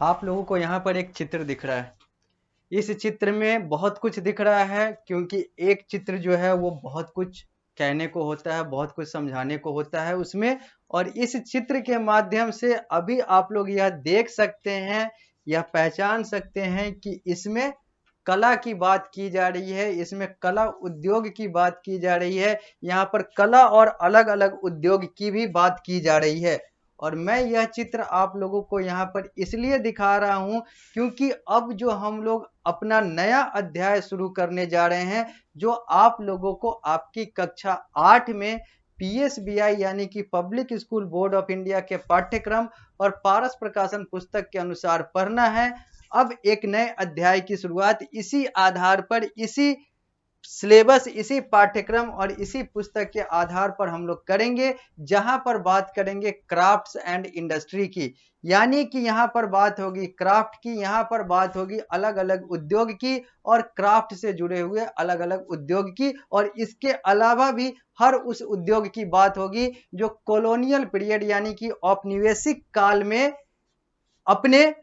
आप लोगों को यहाँ पर एक चित्र दिख रहा है। इस चित्र में बहुत कुछ दिख रहा है, क्योंकि एक चित्र जो है वो बहुत कुछ कहने को होता है, बहुत कुछ समझाने को होता है उसमें। और इस चित्र के माध्यम से अभी आप लोग यह देख सकते हैं, यह पहचान सकते हैं कि इसमें कला की बात की जा रही है, इसमें कला उद्योग की बात की जा रही है। यहाँ पर कला और अलग अलग उद्योग की भी बात की जा रही है। और मैं यह चित्र आप लोगों को यहाँ पर इसलिए दिखा रहा हूँ, क्योंकि अब जो हम लोग अपना नया अध्याय शुरू करने जा रहे हैं, जो आप लोगों को आपकी कक्षा 8 में पीएसबीआई यानी कि public school board of India के पाठ्यक्रम और पारस प्रकाशन पुस्तक के अनुसार पढ़ना है। अब एक नए अध्याय की शुरुआत इसी आधार पर, इसी सिलेबस, इसी पाठ्यक्रम और इसी पुस्तक के आधार पर हम लोग करेंगे, जहां पर बात करेंगे क्राफ्ट्स एंड इंडस्ट्री की। यानी कि यहां पर बात होगी क्राफ्ट की, यहां पर बात होगी अलग अलग उद्योग की और क्राफ्ट से जुड़े हुए अलग अलग उद्योग की। और इसके अलावा भी हर उस उद्योग की बात होगी जो कॉलोनियल पीरियड यानी कि औपनिवेशिक काल में अपने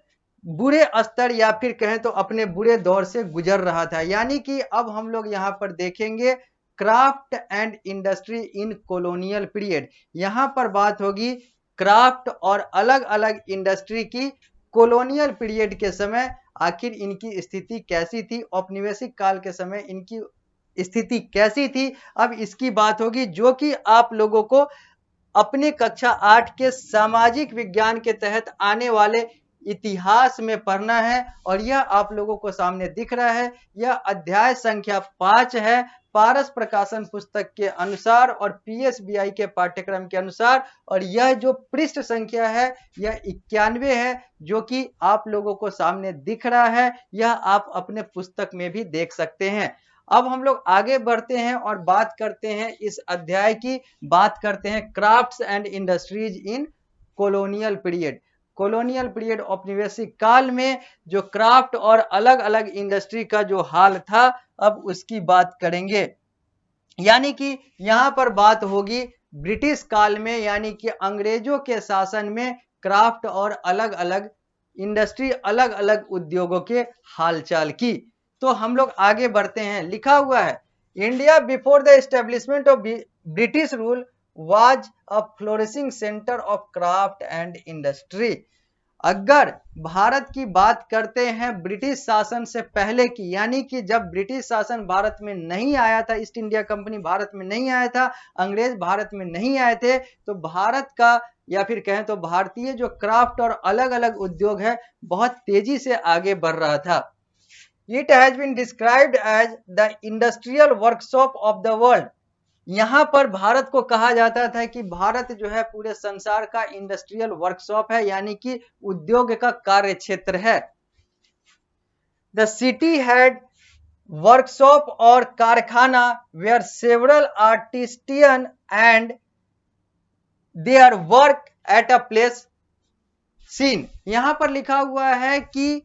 बुरे स्तर या फिर कहें तो अपने बुरे दौर से गुजर रहा था। यानी कि अब हम लोग यहाँ पर देखेंगे craft and industry in colonial period. यहाँ पर बात होगी क्राफ्ट और अलग अलग इंडस्ट्री की कॉलोनियल पीरियड के समय आखिर इनकी स्थिति कैसी थी, औपनिवेशिक काल के समय इनकी स्थिति कैसी थी। अब इसकी बात होगी, जो कि आप लोगों को अपने कक्षा 8 के सामाजिक विज्ञान के तहत आने वाले इतिहास में पढ़ना है। और यह आप लोगों को सामने दिख रहा है, यह अध्याय संख्या 5 है, पारस प्रकाशन पुस्तक के अनुसार और पीएसबीआई के पाठ्यक्रम के अनुसार। और यह जो पृष्ठ संख्या है यह 91 है, जो कि आप लोगों को सामने दिख रहा है। यह आप अपने पुस्तक में भी देख सकते हैं। अब हम लोग आगे बढ़ते हैं और बात करते हैं इस अध्याय की, बात करते हैं crafts and industries in colonial period. Colonial period औपनिवेशिक काल में जो क्राफ्ट और अलग अलग इंडस्ट्री का जो हाल था, अब उसकी बात करेंगे। यानी कि यहां पर बात होगी ब्रिटिश काल में, यानी कि अंग्रेजों के शासन में क्राफ्ट और अलग अलग इंडस्ट्री, अलग अलग उद्योगों के हालचाल की। तो हम लोग आगे बढ़ते हैं। लिखा हुआ है, India before the establishment of British rule was a flourishing centre of craft and industry. अगर भारत की बात करते हैं ब्रिटिश शासन से पहले की, यानी कि जब ब्रिटिश शासन भारत में नहीं आया था, ईस्ट इंडिया कंपनी भारत में नहीं आया था, अंग्रेज भारत में नहीं आए थे, तो भारत का या फिर कहें तो भारतीय जो क्राफ्ट और अलग अलग उद्योग है बहुत तेजी से आगे बढ़ रहा था। It has been described as the industrial workshop of the world. यहां पर भारत को कहा जाता था कि भारत जो है पूरे संसार का इंडस्ट्रियल वर्कशॉप है, यानी कि उद्योग का कार्य क्षेत्र है। द सिटी हैड वर्कशॉप और कारखाना where several artisan and their work at a place seen. यहां पर लिखा हुआ है कि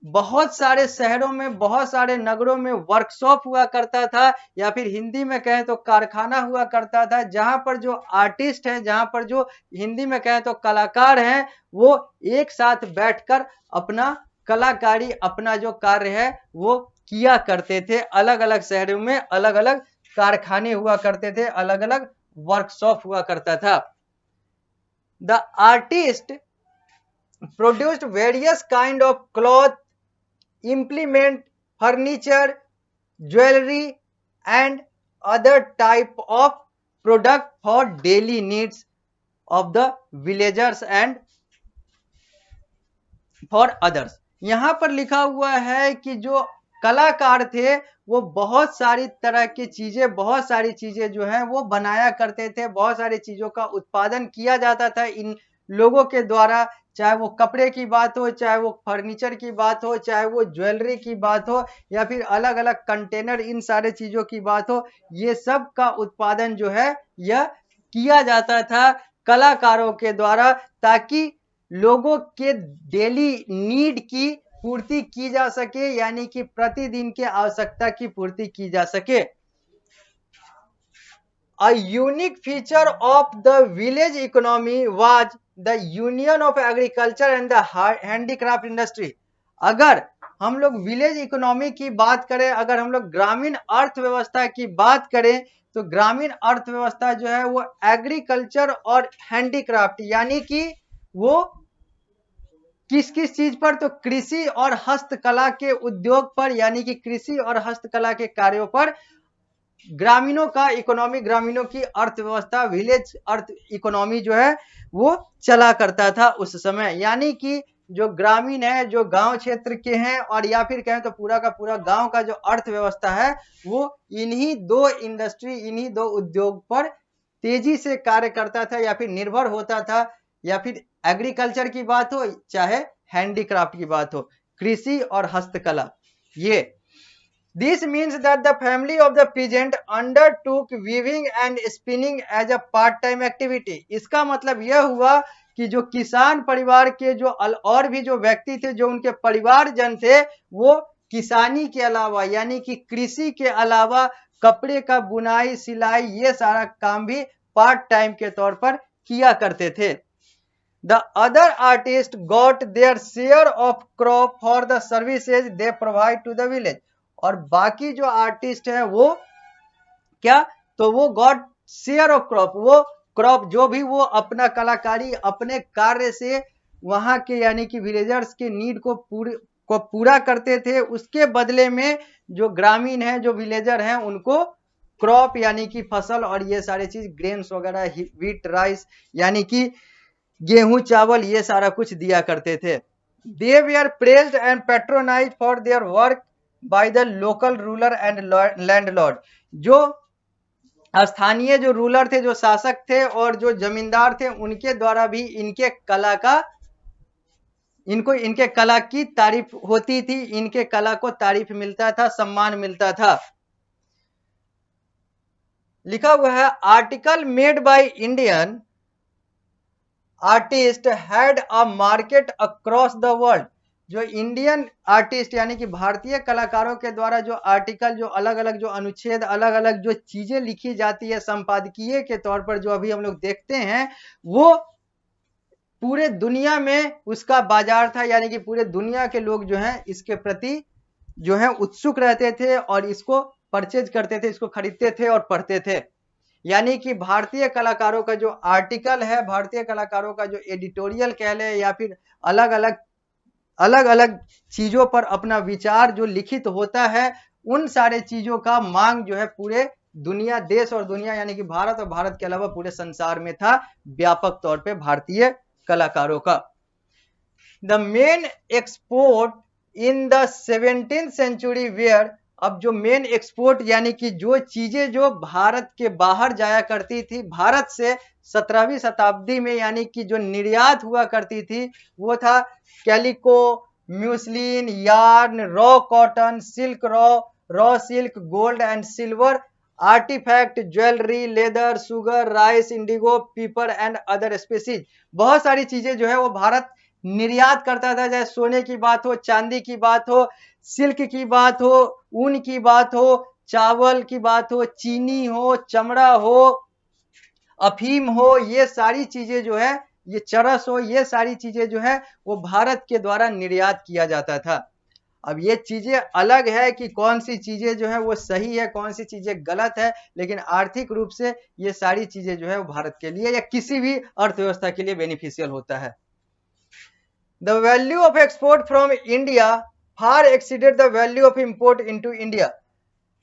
बहुत सारे शहरों में, बहुत सारे नगरों में वर्कशॉप हुआ करता था, या फिर हिंदी में कहें तो कारखाना हुआ करता था, जहां पर जो आर्टिस्ट हैं, जहां पर जो हिंदी में कहें तो कलाकार हैं, वो एक साथ बैठकर अपना कलाकारी, अपना जो कार्य है वो किया करते थे। अलग अलग शहरों में अलग अलग कारखाने हुआ करते थे, अलग अलग वर्कशॉप हुआ करता था। The artist produced various kind of cloth, implement, furniture, jewelry and other type of product for daily needs of the villagers and for others। यहाँ पर लिखा हुआ है कि जो कलाकार थे वो बहुत सारी तरह की चीजें, बहुत सारी चीजें जो हैं वो बनाया करते थे, बहुत सारी चीजों का उत्पादन किया जाता था इन लोगों के द्वारा। चाहे वो कपड़े की बात हो, चाहे वो फर्नीचर की बात हो, चाहे वो ज्वेलरी की बात हो, या फिर अलग अलग कंटेनर, इन सारे चीजों की बात हो, ये सब का उत्पादन जो है यह किया जाता था कलाकारों के द्वारा, ताकि लोगों के डेली नीड की पूर्ति की जा सके, यानी कि प्रतिदिन के आवश्यकता की पूर्ति की जा सके। A unique feature of the village economy was the union of agriculture and the handicraft industry. अगर हम लोग विलेज इकोनॉमी की बात करें, अगर हम लोग ग्रामीण अर्थव्यवस्था की बात करें, तो ग्रामीण अर्थव्यवस्था जो है वो एग्रीकल्चर और हैंडीक्राफ्ट यानी कि वो किस किस चीज पर, तो कृषि और हस्तकला के उद्योग पर, यानी कि कृषि और हस्तकला के कार्यों पर ग्रामीणों का इकोनॉमी, ग्रामीणों की अर्थव्यवस्था, विलेज अर्थ इकोनॉमी जो है वो चला करता था उस समय। यानी कि जो ग्रामीण है, जो गांव क्षेत्र के हैं, और या फिर कहें तो पूरा का पूरा गांव का जो अर्थव्यवस्था है वो इन्हीं दो इंडस्ट्री, इन्हीं दो उद्योग पर तेजी से कार्य करता था या फिर निर्भर होता था। या फिर एग्रीकल्चर की बात हो चाहे हैंडीक्राफ्ट की बात हो, कृषि और हस्तकला। ये This means that the family of the peasant undertook weaving and spinning as a part-time activity. इसका मतलब यह हुआ कि जो किसान परिवार के जो और भी जो व्यक्ति थे, जो उनके परिवारजन थे, वो किसानी के अलावा यानी कि कृषि के अलावा कपड़े का बुनाई, सिलाई, ये सारा काम भी पार्ट टाइम के तौर पर किया करते थे। The other artists got their share of crop for the services they provide to the village. और बाकी जो आर्टिस्ट है वो क्या, तो वो गॉट शेयर ऑफ क्रॉप, वो क्रॉप जो भी वो अपना कलाकारी, अपने कार्य से वहां के यानी कि विलेजर्स के नीड को पूरा करते थे। उसके बदले में जो ग्रामीण है, जो विलेजर हैं, उनको क्रॉप यानी कि फसल और ये सारे चीज, ग्रेन्स वगैरह, व्हीट, राइस यानी कि गेहूं, चावल, ये सारा कुछ दिया करते थे। They were praised and patronized for their work by the local ruler and landlord. जो स्थानीय जो रूलर थे, जो शासक थे और जो जमींदार थे, उनके द्वारा भी इनके कला की तारीफ होती थी, इनके कला को तारीफ मिलता था, सम्मान मिलता था। लिखा हुआ है article made by Indian artist had a market across the world. जो इंडियन आर्टिस्ट यानी कि भारतीय कलाकारों के द्वारा जो आर्टिकल, जो अलग अलग जो अनुच्छेद, अलग अलग जो चीजें लिखी जाती है संपादकीय के तौर पर, जो अभी हम लोग देखते हैं, वो पूरे दुनिया में उसका बाजार था। यानी कि पूरे दुनिया के लोग जो हैं इसके प्रति जो है उत्सुक रहते थे और इसको परचेज करते थे, इसको खरीदते थे और पढ़ते थे। यानी कि भारतीय कलाकारों का जो आर्टिकल है, भारतीय कलाकारों का जो एडिटोरियल कह ले, या फिर अलग अलग चीजों पर अपना विचार जो लिखित होता है, उन सारे चीजों का मांग जो है पूरे दुनिया, देश और दुनिया यानी कि भारत और भारत के अलावा पूरे संसार में था, व्यापक तौर पे भारतीय कलाकारों का। The main export in the 17th century were, अब जो मेन एक्सपोर्ट यानी कि जो चीजें जो भारत के बाहर जाया करती थी, भारत से 17वीं शताब्दी में यानी कि जो निर्यात हुआ करती थी, वो था calico, muslin, yarn, raw cotton, silk, raw silk, gold and silver, artefact, jewellery, leather, sugar, rice, indigo, pepper and other spices. बहुत सारी चीजें जो है वो भारत निर्यात करता था, चाहे सोने की बात हो, चांदी की बात हो, सिल्क की बात हो, ऊन की बात हो, चावल की बात हो, चीनी हो, चमड़ा हो, अफीम हो, ये सारी चीजें जो है, ये चरस हो, ये सारी चीजें जो है वो भारत के द्वारा निर्यात किया जाता था। अब ये चीजें अलग है कि कौन सी चीजें जो है वो सही है, कौन सी चीजें गलत है, लेकिन आर्थिक रूप से ये सारी चीजें जो है वो भारत के लिए या किसी भी अर्थव्यवस्था के लिए बेनिफिशियल होता है। The value of export from India far exceeded the value of import into India.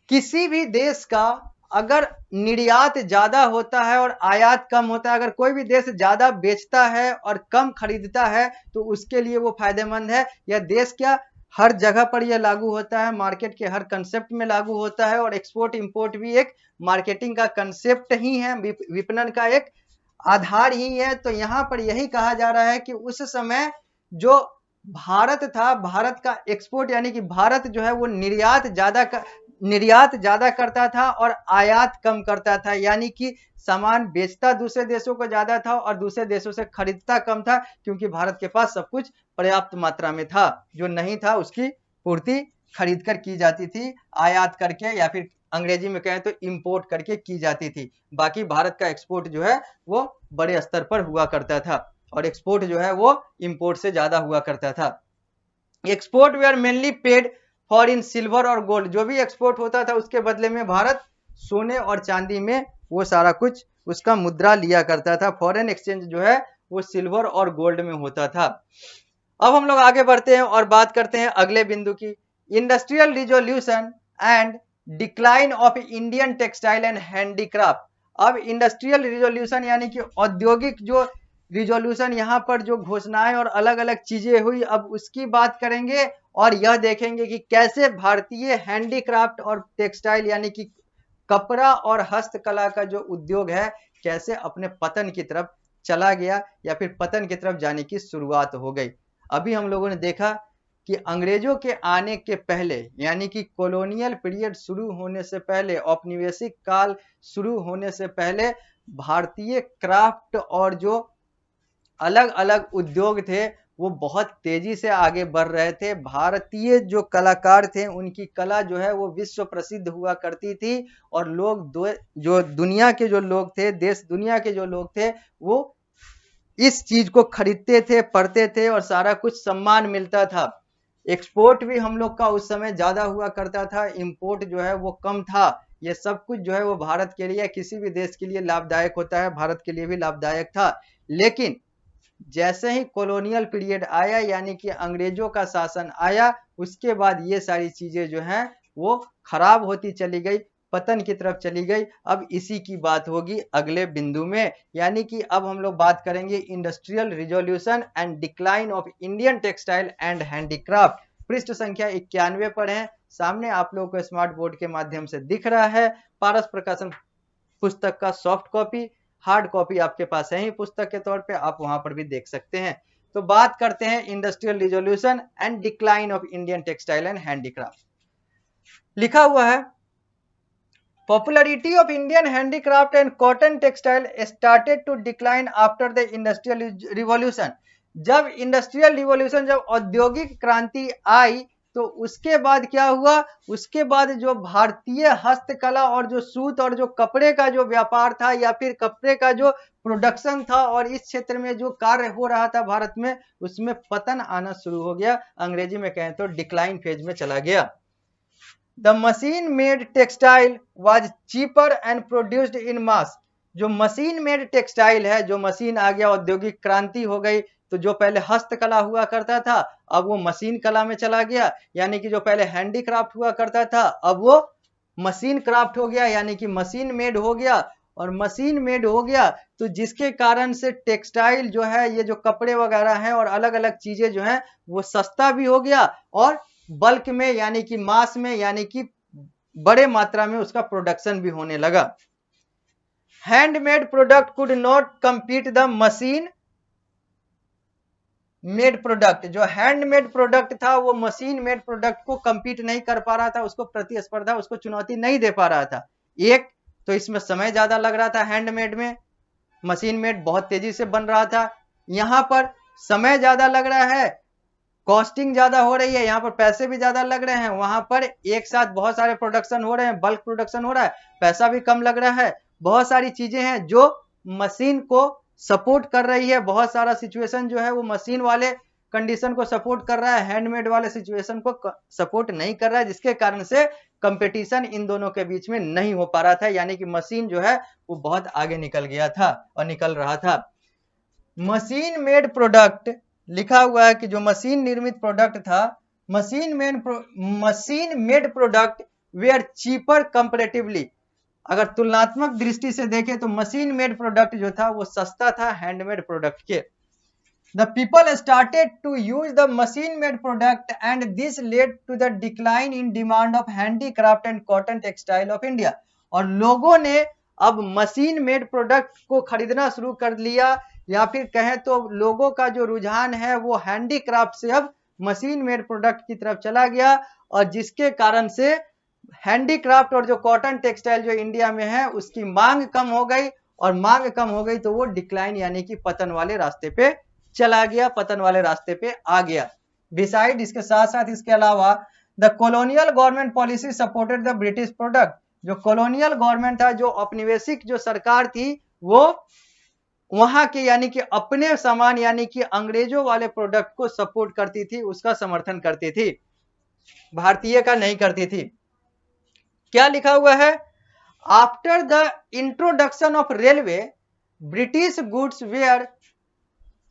किसी भी देश का अगर निर्यात ज्यादा होता है और आयात कम होता है, अगर कोई भी देश ज्यादा बेचता है और कम खरीदता है, तो उसके लिए वो फायदेमंद है। यह देश क्या हर जगह पर यह लागू होता है, मार्केट के हर कंसेप्ट में लागू होता है, और एक्सपोर्ट इंपोर्ट भी एक मार्केटिंग का कंसेप्ट ही है, विपणन का एक आधार ही है। तो यहाँ पर यही कहा जा रहा है कि उस समय जो भारत था, भारत का एक्सपोर्ट यानी कि भारत जो है वो निर्यात ज्यादा करता था और आयात कम करता था। यानी कि सामान बेचता दूसरे देशों को ज्यादा था और दूसरे देशों से खरीदता कम था, क्योंकि भारत के पास सब कुछ पर्याप्त मात्रा में था, जो नहीं था उसकी पूर्ति खरीद कर की जाती थी, आयात करके या फिर अंग्रेजी में कहें तो इंपोर्ट करके की जाती थी। बाकी भारत का एक्सपोर्ट जो है वो बड़े स्तर पर हुआ करता था और एक्सपोर्ट जो है वो इंपोर्ट से ज्यादा हुआ करता था। Export were mainly paid for in silver और गोल्ड, जो भी एक्सपोर्ट होता था उसके बदले में भारत सोने और चांदी में वो सारा कुछ उसका मुद्रा लिया करता था। फॉरेन एक्सचेंज जो है वो सिल्वर और गोल्ड में होता था। अब हम लोग आगे बढ़ते हैं और बात करते हैं अगले बिंदु की, industrial revolution and decline of Indian textile and handicraft. अब इंडस्ट्रियल रिवॉल्यूशन यानी कि औद्योगिक जो रिवॉल्यूशन, यहाँ पर जो घोषणाएं और अलग अलग चीजें हुई, अब उसकी बात करेंगे और यह देखेंगे कि कैसे भारतीय हैंडीक्राफ्ट और टेक्सटाइल यानी कि कपड़ा और हस्तकला का जो उद्योग है कैसे अपने पतन की तरफ चला गया या फिर पतन की तरफ जाने की शुरुआत हो गई। अभी हम लोगों ने देखा कि अंग्रेजों के आने के पहले यानी कि कॉलोनियल पीरियड शुरू होने से पहले, औपनिवेशिक काल शुरू होने से पहले भारतीय क्राफ्ट और जो अलग अलग उद्योग थे वो बहुत तेजी से आगे बढ़ रहे थे। भारतीय जो कलाकार थे उनकी कला जो है वो विश्व प्रसिद्ध हुआ करती थी और लोग जो दुनिया के जो लोग थे, देश दुनिया के जो लोग थे, वो इस चीज को खरीदते थे, पढ़ते थे और सारा कुछ सम्मान मिलता था। एक्सपोर्ट भी हम लोग का उस समय ज्यादा हुआ करता था, इंपोर्ट जो है वो कम था। ये सब कुछ जो है वो भारत के लिए, किसी भी देश के लिए लाभदायक होता है, भारत के लिए भी लाभदायक था। लेकिन जैसे ही कॉलोनियल पीरियड आया यानी कि अंग्रेजों का शासन आया, उसके बाद ये सारी चीजें जो हैं वो खराब होती चली गई, पतन की तरफ चली गई। अब इसी की बात होगी अगले बिंदु में, यानी कि अब हम लोग बात करेंगे industrial revolution and decline of Indian textile and handicraft. पृष्ठ संख्या 91 पर है, सामने आप लोगों को स्मार्ट बोर्ड के माध्यम से दिख रहा है। पारस प्रकाशन पुस्तक का सॉफ्ट कॉपी, हार्ड कॉपी आपके पास है ही पुस्तक के तौर पे, आप वहां पर भी देख सकते हैं। तो बात करते हैं industrial revolution and decline of Indian textile and handicraft. लिखा हुआ है, popularity of Indian handicraft and cotton textile started to decline after the industrial revolution. जब इंडस्ट्रियल रिवॉल्यूशन, जब औद्योगिक क्रांति आई तो उसके बाद क्या हुआ, उसके बाद जो भारतीय हस्तकला और जो सूत और जो कपड़े का जो व्यापार था या फिर कपड़े का जो प्रोडक्शन था और इस क्षेत्र में जो कार्य हो रहा था भारत में, उसमें पतन आना शुरू हो गया। अंग्रेजी में कहें तो डिक्लाइन फेज में चला गया। The machine made textile was cheaper and produced in mass। जो मशीन मेड टेक्सटाइल है, जो मशीन आ गया, औद्योगिक क्रांति हो गई, तो जो पहले हस्तकला हुआ करता था अब वो मशीन कला में चला गया, यानी कि जो पहले हैंडीक्राफ्ट हुआ करता था अब वो मशीन क्राफ्ट हो गया, यानी कि मशीन मेड हो गया। और मशीन मेड हो गया तो जिसके कारण से टेक्सटाइल जो है, ये जो कपड़े वगैरह हैं और अलग अलग चीजें जो हैं वो सस्ता भी हो गया और बल्क में यानी कि मास में यानी कि बड़े मात्रा में उसका प्रोडक्शन भी होने लगा। Handmade product could not compete the machine made product. जो हैंडमेड प्रोडक्ट था वो मशीन मेड प्रोडक्ट को कंपीट नहीं कर पा रहा था, उसको प्रतिस्पर्धा, उसको चुनौती नहीं दे पा रहा था। एक तो इसमें समय ज्यादा लग रहा था हैंडमेड में, मशीन मेड बहुत तेजी से बन रहा था। यहां पर समय ज्यादा लग रहा है, कॉस्टिंग ज्यादा हो रही है, यहाँ पर पैसे भी ज्यादा लग रहे हैं। वहां पर एक साथ बहुत सारे प्रोडक्शन हो रहे हैं, बल्क प्रोडक्शन हो रहा है, पैसा भी कम लग रहा है। बहुत सारी चीजें हैं जो मशीन को सपोर्ट कर रही है, बहुत सारा सिचुएशन जो है वो मशीन वाले कंडीशन को सपोर्ट कर रहा है, हैंडमेड वाले सिचुएशन को सपोर्ट नहीं कर रहा है, जिसके कारण से कंपटीशन इन दोनों के बीच में नहीं हो पा रहा था, यानी कि मशीन जो है वो बहुत आगे निकल गया था और निकल रहा था। मशीन मेड प्रोडक्ट लिखा हुआ है कि जो मशीन निर्मित प्रोडक्ट था, machine made product were cheaper comparatively. अगर तुलनात्मक दृष्टि से देखें तो मशीन मेड प्रोडक्ट जो था वो सस्ता था हैंडमेड प्रोडक्ट के। The people started to use the machine made product and this led to the decline in demand of handicraft and cotton textile of India। और लोगों ने अब मशीन मेड प्रोडक्ट को खरीदना शुरू कर लिया, या फिर कहें तो लोगों का जो रुझान है वो हैंडीक्राफ्ट से अब मशीन मेड प्रोडक्ट की तरफ चला गया, और जिसके कारण से हैंडीक्राफ्ट और जो कॉटन टेक्सटाइल जो इंडिया में है उसकी मांग कम हो गई, और मांग कम हो गई तो वो डिक्लाइन यानी कि पतन वाले रास्ते पे चला गया, पतन वाले रास्ते पे आ गया। बिसाइड, इसके साथ साथ इसके अलावा the colonial government policy supported the British product. जो कॉलोनियल गवर्नमेंट था, जो औपनिवेशिक जो सरकार थी, वो वहां के यानी कि अपने सामान यानी कि अंग्रेजों वाले प्रोडक्ट को सपोर्ट करती थी, उसका समर्थन करती थी, भारतीय का नहीं करती थी। क्या लिखा हुआ है? After the introduction of railway, British goods were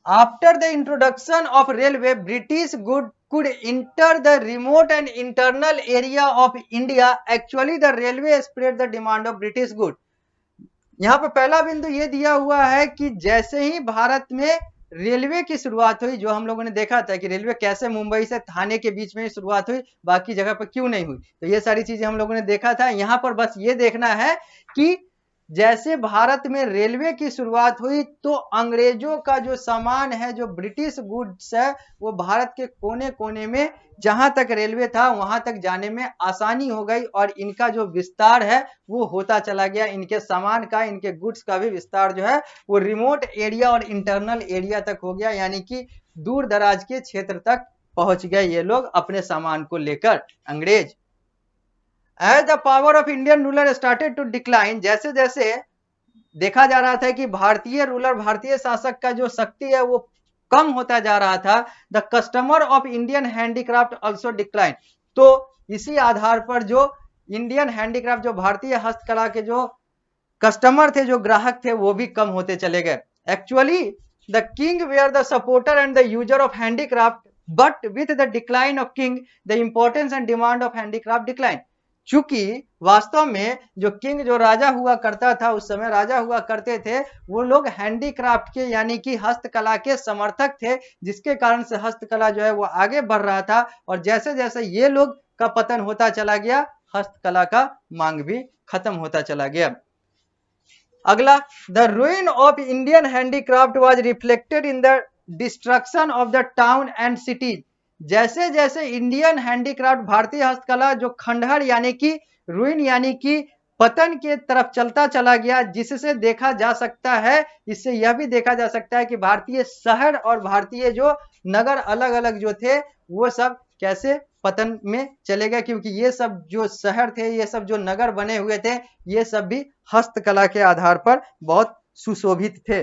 After the introduction of railway, British good could enter the remote and internal area of India. Actually, the railway spread the demand of British good. यहाँ पर पहला बिंदु ये दिया हुआ है कि जैसे ही भारत में रेलवे की शुरुआत हुई, जो हम लोगों ने देखा था कि रेलवे कैसे मुंबई से थाने के बीच में शुरुआत हुई, बाकी जगह पर क्यों नहीं हुई, तो ये सारी चीजें हम लोगों ने देखा था। यहाँ पर बस ये देखना है कि जैसे भारत में रेलवे की शुरुआत हुई तो अंग्रेजों का जो सामान है, जो ब्रिटिश गुड्स है, वो भारत के कोने कोने में जहां तक रेलवे था वहां तक जाने में आसानी हो गई और इनका जो विस्तार है वो होता चला गया। इनके सामान का, इनके गुड्स का भी विस्तार जो है वो रिमोट एरिया और इंटरनल एरिया तक हो गया, यानी कि दूर दराज के क्षेत्र तक पहुंच गए ये लोग अपने सामान को लेकर, अंग्रेज। As the power of Indian ruler started to decline, जैसे जैसे देखा जा रहा था कि भारतीय रूलर, भारतीय शासक का जो शक्ति है वो कम होता जा रहा था, the customer of Indian handicraft also decline. तो इसी आधार पर जो इंडियन हैंडीक्राफ्ट, जो भारतीय हस्तकला के जो कस्टमर थे, जो ग्राहक थे, वो भी कम होते चले गए। Actually the king were the supporter and the user of handicraft, but with the decline of king the importance and demand of handicraft decline. चूंकि वास्तव में जो किंग, जो राजा हुआ करता था, उस समय राजा हुआ करते थे, वो लोग हैंडीक्राफ्ट के यानी कि हस्तकला के समर्थक थे, जिसके कारण से हस्तकला जो है वो आगे बढ़ रहा था। और जैसे जैसे ये लोग का पतन होता चला गया, हस्तकला का मांग भी खत्म होता चला गया। अगला, the ruin of Indian handicraft was reflected in the destruction of the town and cities. जैसे जैसे इंडियन हैंडीक्राफ्ट, भारतीय हस्तकला जो खंडहर यानी कि रुइन यानी कि पतन के तरफ चलता चला गया, जिससे देखा जा सकता है, इससे यह भी देखा जा सकता है कि भारतीय शहर और भारतीय जो नगर अलग अलग जो थे वो सब कैसे पतन में चले गए, क्योंकि ये सब जो शहर थे, ये सब जो नगर बने हुए थे, ये सब भी हस्तकला के आधार पर बहुत सुशोभित थे।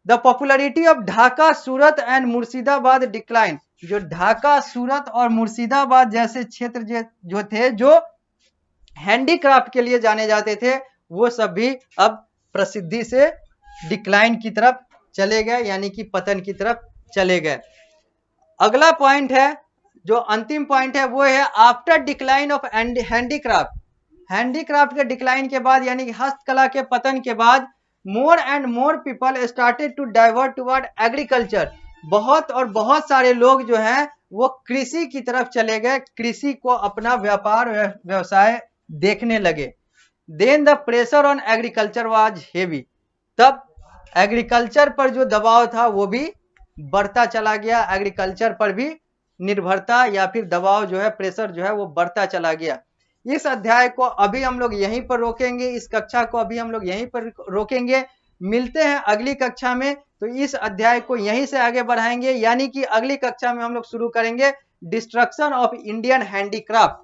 The popularity of Dhaka, Surat and Murshidabad decline. जो ढाका, सूरत और मुर्शिदाबाद जैसे क्षेत्र जो थे, जो हैंडीक्राफ्ट के लिए जाने जाते थे, वो सब भी अब प्रसिद्धि से डिक्लाइन की तरफ चले गए, यानी कि पतन की तरफ चले गए। अगला पॉइंट है, जो अंतिम पॉइंट है, वो है after decline of handicraft. Handicraft के डिक्लाइन के बाद यानी कि हस्तकला के पतन के बाद more and more people started to divert toward agriculture. बहुत और बहुत सारे लोग जो हैं वो कृषि की तरफ चले गए, कृषि को अपना व्यापार व्यवसाय देखने लगे। Then the pressure on agriculture was heavy. तब एग्रीकल्चर पर जो दबाव था वो भी बढ़ता चला गया, एग्रीकल्चर पर भी निर्भरता या फिर दबाव जो है, प्रेशर जो है वो बढ़ता चला गया। इस अध्याय को अभी हम लोग यहीं पर रोकेंगे, इस कक्षा को अभी हम लोग यहीं पर रोकेंगे। मिलते हैं अगली कक्षा में, तो इस अध्याय को यहीं से आगे बढ़ाएंगे, यानी कि अगली कक्षा में हम लोग शुरू करेंगे डिस्ट्रक्शन ऑफ इंडियन हैंडीक्राफ्ट।